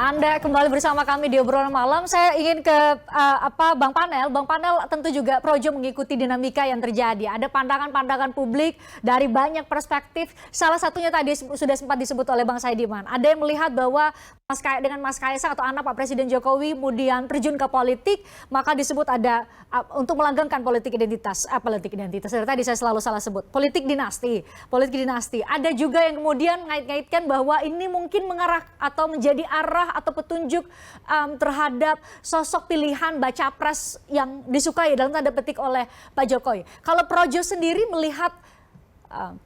Anda kembali bersama kami di obrolan malam. Saya ingin ke Bang Panel. Bang Panel tentu juga projo mengikuti dinamika yang terjadi. Ada pandangan-pandangan publik dari banyak perspektif. Salah satunya tadi sudah sempat disebut oleh Bang Saidiman. Ada yang melihat bahwa dengan Mas Kaisang atau anak Pak Presiden Jokowi kemudian terjun ke politik, maka disebut ada untuk melanggengkan politik identitas. Politik identitas. Dari tadi saya selalu salah sebut. Politik dinasti. Politik dinasti. Ada juga yang kemudian ngait-ngaitkan bahwa ini mungkin mengarah atau menjadi arah atau petunjuk terhadap sosok pilihan baca pres yang disukai dalam tanda petik oleh Pak Jokowi. Kalau Projo sendiri melihat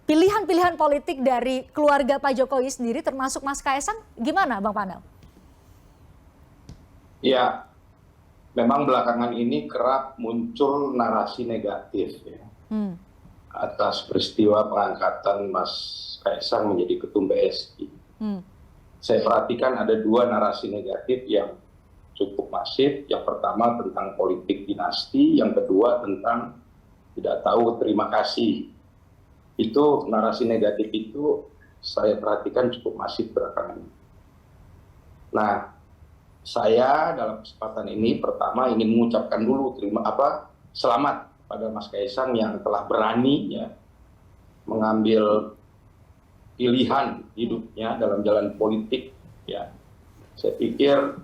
pilihan-pilihan politik dari keluarga Pak Jokowi sendiri termasuk Mas Kaisang, gimana Bang Panel? Ya, memang belakangan ini kerap muncul narasi negatif ya, atas peristiwa pengangkatan Mas Kaisang menjadi ketum PSI. Saya perhatikan ada dua narasi negatif yang cukup masif. Yang pertama tentang politik dinasti, yang kedua tentang tidak tahu terima kasih. Itu narasi negatif itu saya perhatikan cukup masif belakangan. Nah, saya dalam kesempatan ini pertama ingin mengucapkan dulu selamat pada Mas Kaisang yang telah berani ya mengambil pilihan hidupnya dalam jalan politik ya. Saya pikir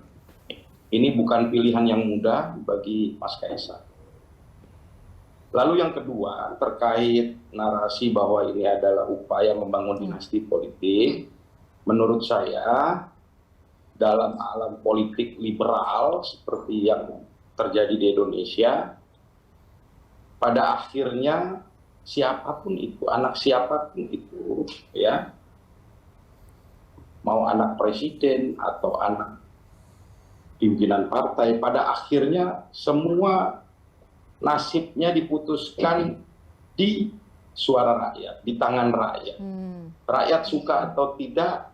ini bukan pilihan yang mudah bagi Mas Kaisang. Lalu yang kedua terkait narasi bahwa ini adalah upaya membangun dinasti politik, menurut saya dalam alam politik liberal seperti yang terjadi di Indonesia, pada akhirnya siapapun itu, anak siapapun itu ya, mau anak presiden atau anak pimpinan partai, pada akhirnya semua nasibnya diputuskan di suara rakyat, di tangan rakyat. Rakyat suka atau tidak,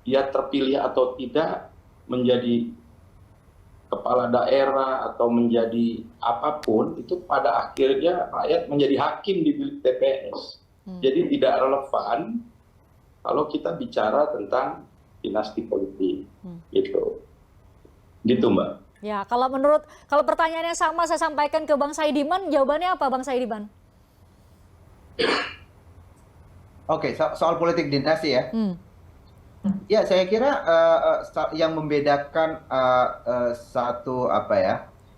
dia terpilih atau tidak menjadi kepala daerah atau menjadi apapun, itu pada akhirnya rakyat menjadi hakim di bilik TPS. Jadi tidak relevan kalau kita bicara tentang dinasti politik. Gitu Mbak. Ya, kalau pertanyaannya sama saya sampaikan ke Bang Saidiman, jawabannya apa Bang Saidiman? Oke, soal politik dinasti ya. Ya, saya kira yang membedakan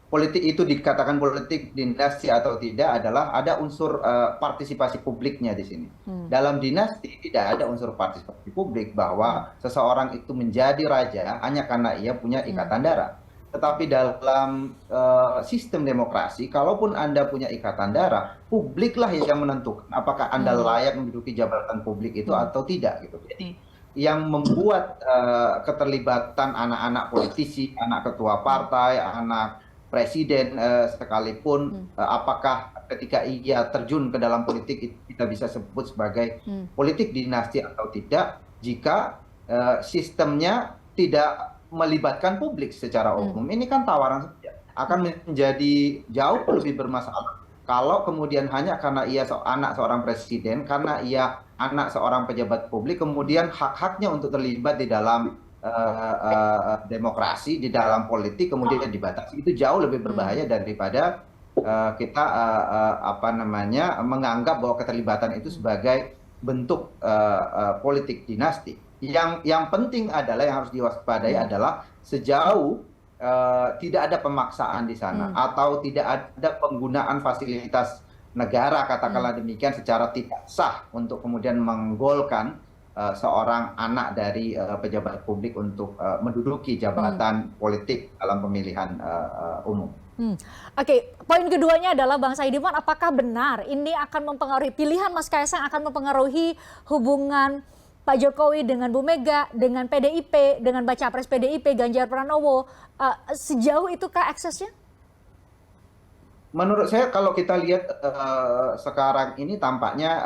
politik itu dikatakan politik dinasti atau tidak adalah ada unsur partisipasi publiknya di sini. Dalam dinasti tidak ada unsur partisipasi publik bahwa seseorang itu menjadi raja hanya karena ia punya ikatan darah. Tetapi dalam sistem demokrasi, kalaupun Anda punya ikatan darah, publiklah yang menentukan apakah Anda layak menduduki jabatan publik itu atau tidak. Gitu. Jadi yang membuat keterlibatan anak-anak politisi, anak ketua partai, anak presiden sekalipun, apakah ketika ia terjun ke dalam politik itu kita bisa sebut sebagai politik dinasti atau tidak, jika sistemnya tidak melibatkan publik secara umum. Ini kan tawaran saja. Akan menjadi jauh lebih bermasalah kalau kemudian hanya karena ia anak seorang presiden, karena ia anak seorang pejabat publik, kemudian hak-haknya untuk terlibat di dalam demokrasi, di dalam politik kemudian dibatasi. Itu jauh lebih berbahaya daripada kita menganggap bahwa keterlibatan itu sebagai bentuk politik dinasti. Yang penting adalah, yang harus diwaspadai adalah sejauh tidak ada pemaksaan di sana atau tidak ada penggunaan fasilitas negara, katakanlah demikian, secara tidak sah untuk kemudian menggolkan seorang anak dari pejabat publik untuk menduduki jabatan politik dalam pemilihan umum. Oke, poin keduanya adalah Bang Saidiman, apakah benar ini akan mempengaruhi pilihan Mas Kaisang, akan mempengaruhi hubungan Pak Jokowi dengan Bu Mega, dengan PDIP, dengan baca pres PDIP, Ganjar Pranowo, sejauh itukah eksesnya? Menurut saya kalau kita lihat sekarang ini tampaknya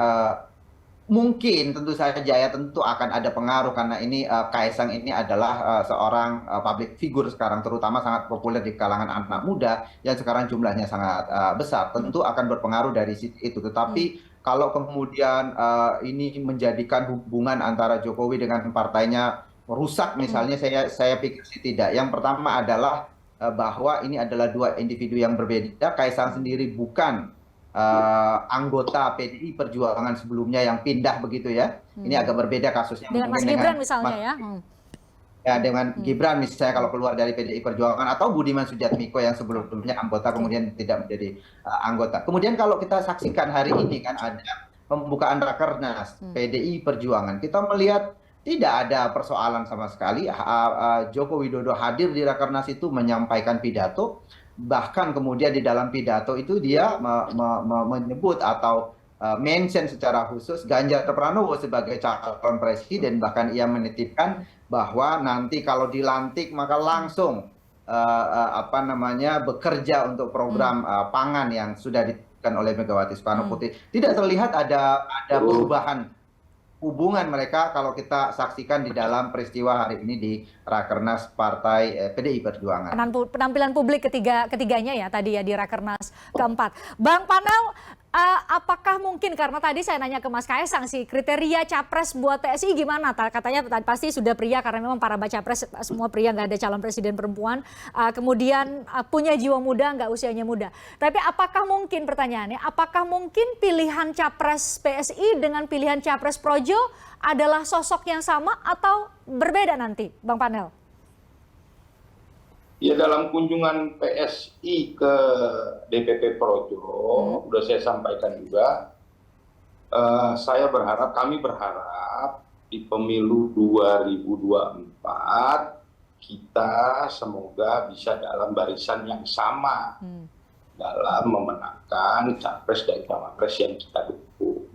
mungkin tentu saja ya tentu akan ada pengaruh karena ini Kaisang ini adalah seorang public figure sekarang, terutama sangat populer di kalangan anak muda yang sekarang jumlahnya sangat besar, tentu akan berpengaruh dari itu. Tetapi kalau kemudian ini menjadikan hubungan antara Jokowi dengan partainya rusak misalnya, saya pikir sih tidak. Yang pertama adalah bahwa ini adalah dua individu yang berbeda. Kaisang sendiri bukan anggota PDI Perjuangan sebelumnya yang pindah begitu ya. Ini agak berbeda kasusnya. Dengan Mas Gibran misalnya ya. Ya, dengan Gibran misalnya kalau keluar dari PDI Perjuangan, atau Budiman Sujatmiko yang sebelumnya anggota kemudian tidak menjadi anggota. Kemudian kalau kita saksikan hari ini kan ada pembukaan Rakernas PDI Perjuangan, kita melihat tidak ada persoalan sama sekali. Joko Widodo hadir di Rakernas itu menyampaikan pidato, bahkan kemudian di dalam pidato itu dia menyebut atau mention secara khusus Ganjar Pranowo sebagai calon presiden, bahkan ia menitipkan bahwa nanti kalau dilantik maka langsung bekerja untuk program pangan yang sudah ditetapkan oleh Megawati Soekarno Putri. Tidak terlihat ada perubahan hubungan mereka kalau kita saksikan di dalam peristiwa hari ini di Rakernas Partai PDI Perjuangan. Penampilan publik ketiganya ya tadi ya di Rakernas keempat. Bang Panel, apakah mungkin, karena tadi saya nanya ke Mas Kaisang sih, kriteria capres buat PSI gimana? Katanya pasti sudah pria karena memang para baca pres semua pria, nggak ada calon presiden perempuan. Kemudian punya jiwa muda, nggak usianya muda. Tapi apakah mungkin, pertanyaannya, apakah mungkin pilihan capres PSI dengan pilihan capres Projo adalah sosok yang sama atau berbeda nanti, Bang Panel? Ya, dalam kunjungan PSI ke DPP Projo, udah saya sampaikan juga, kami berharap di pemilu 2024 kita semoga bisa dalam barisan yang sama dalam memenangkan capres dan cawapres yang kita dukung.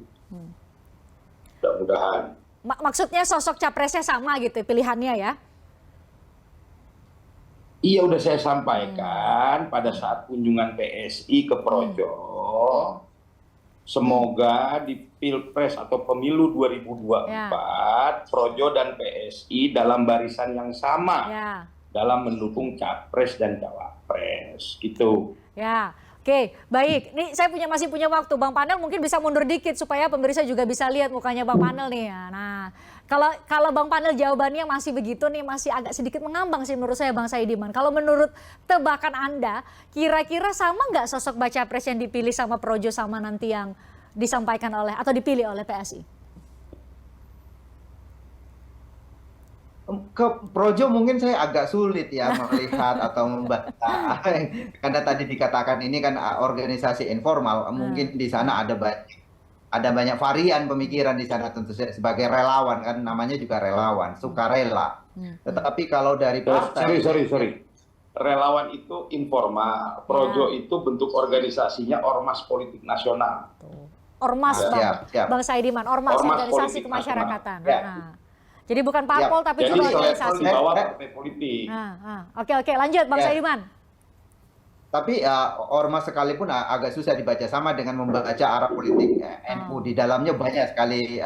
Mudah-mudahan. Maksudnya sosok capresnya sama gitu pilihannya ya? Iya, udah saya sampaikan pada saat kunjungan PSI ke Projo, semoga di Pilpres atau Pemilu 2024, Projo dan PSI dalam barisan yang sama dalam mendukung capres dan cawapres, gitu. Ya, oke, baik. Nih saya masih punya waktu, Bang Panel mungkin bisa mundur dikit supaya pemirsa juga bisa lihat mukanya Bang Panel nih ya. Nah, kalau Bang Panel jawabannya masih begitu nih, masih agak sedikit mengambang sih menurut saya, Bang Saidiman. Kalau menurut tebakan Anda, kira-kira sama nggak sosok baca pres yang dipilih sama Projo sama nanti yang disampaikan oleh atau dipilih oleh PSI? Ke Projo mungkin saya agak sulit ya melihat atau membaca, karena tadi dikatakan ini kan organisasi informal, mungkin di sana ada banyak varian pemikiran di sana, tentu saja sebagai relawan kan, namanya juga relawan, sukarela. Tetapi kalau dari partai, sorry. Relawan itu informal, Projo itu bentuk organisasinya Ormas Politik Nasional. Ormas, Bang Saidiman, Ormas organisasi kemasyarakatan. Jadi bukan parpol tapi juga organisasi. Jadi di bawah partai politik. Oke, lanjut Bang Saidiman. Tapi ormas sekalipun agak susah dibaca, sama dengan membaca arah politik NU. Di dalamnya banyak sekali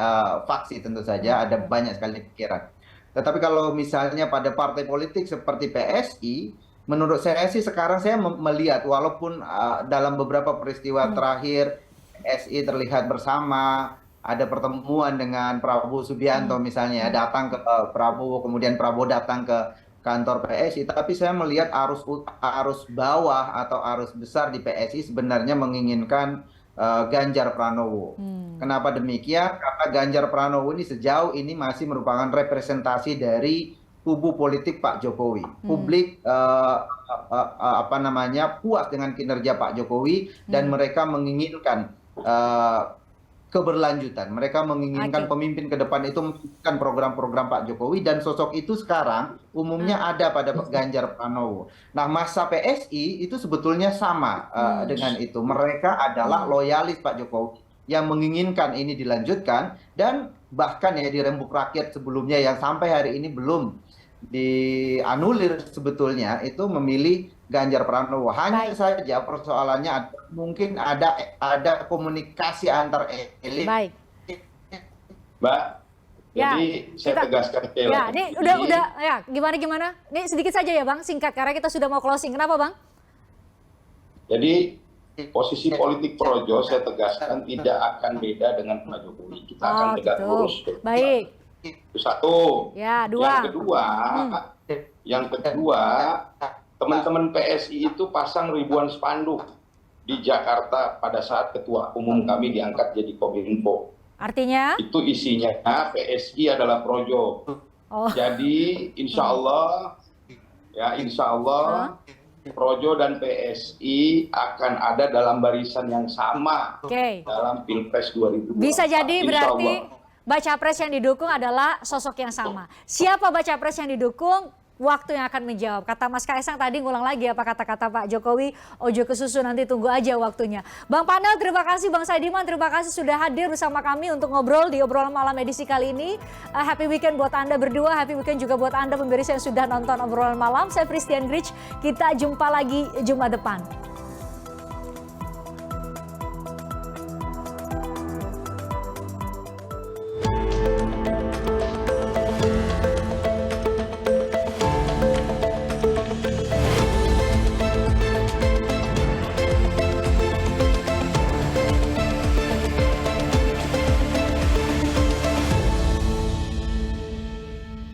faksi, tentu saja ada banyak sekali pikiran. Tetapi kalau misalnya pada partai politik seperti PSI, menurut saya sih sekarang saya melihat walaupun dalam beberapa peristiwa terakhir PSI terlihat bersama, ada pertemuan dengan Prabowo Subianto misalnya, datang ke Prabowo, kemudian Prabowo datang ke kantor PSI, tapi saya melihat arus bawah atau arus besar di PSI sebenarnya menginginkan Ganjar Pranowo. Kenapa demikian? Karena Ganjar Pranowo ini sejauh ini masih merupakan representasi dari kubu politik Pak Jokowi. Publik puas dengan kinerja Pak Jokowi dan mereka menginginkan keberlanjutan. Mereka menginginkan pemimpin ke depan itu melakukan program-program Pak Jokowi, dan sosok itu sekarang umumnya ada pada Ganjar Pranowo. Nah, masa PSI itu sebetulnya sama dengan itu. Mereka adalah loyalis Pak Jokowi yang menginginkan ini dilanjutkan, dan bahkan ya di rembuk rakyat sebelumnya yang sampai hari ini belum dianulir sebetulnya itu memilih Ganjar Pranowo. Hanya saja persoalannya mungkin ada komunikasi antar elit. Baik. Mbak, jadi saya tegaskan sekali lagi. Ini udah ya, gimana? Ini sedikit saja ya Bang, singkat karena kita sudah mau closing. Kenapa Bang? Jadi posisi politik Projo saya tegaskan tidak akan beda dengan Pak Jokowi. Kita akan tegak lurus. Baik. Itu satu. Ya, dua. Yang kedua, teman-teman PSI itu pasang ribuan spanduk di Jakarta pada saat ketua umum kami diangkat jadi Kominfo. Artinya? Itu isinya PSI adalah projo. Oh. Jadi insya Allah projo dan PSI akan ada dalam barisan yang sama dalam Pilpres 2024. Bisa jadi berarti baca pres yang didukung adalah sosok yang sama. Siapa baca pres yang didukung? Waktu yang akan menjawab. Kata Mas Kaisang tadi, ngulang lagi apa kata-kata Pak Jokowi, ojo ke susu, nanti tunggu aja waktunya. Bang Panel, terima kasih. Bang Saidiman, terima kasih sudah hadir bersama kami untuk ngobrol di obrolan malam edisi kali ini. Happy weekend buat Anda berdua, happy weekend juga buat Anda pemirsa yang sudah nonton obrolan malam. Saya Christian Rich, kita jumpa lagi Jumat depan.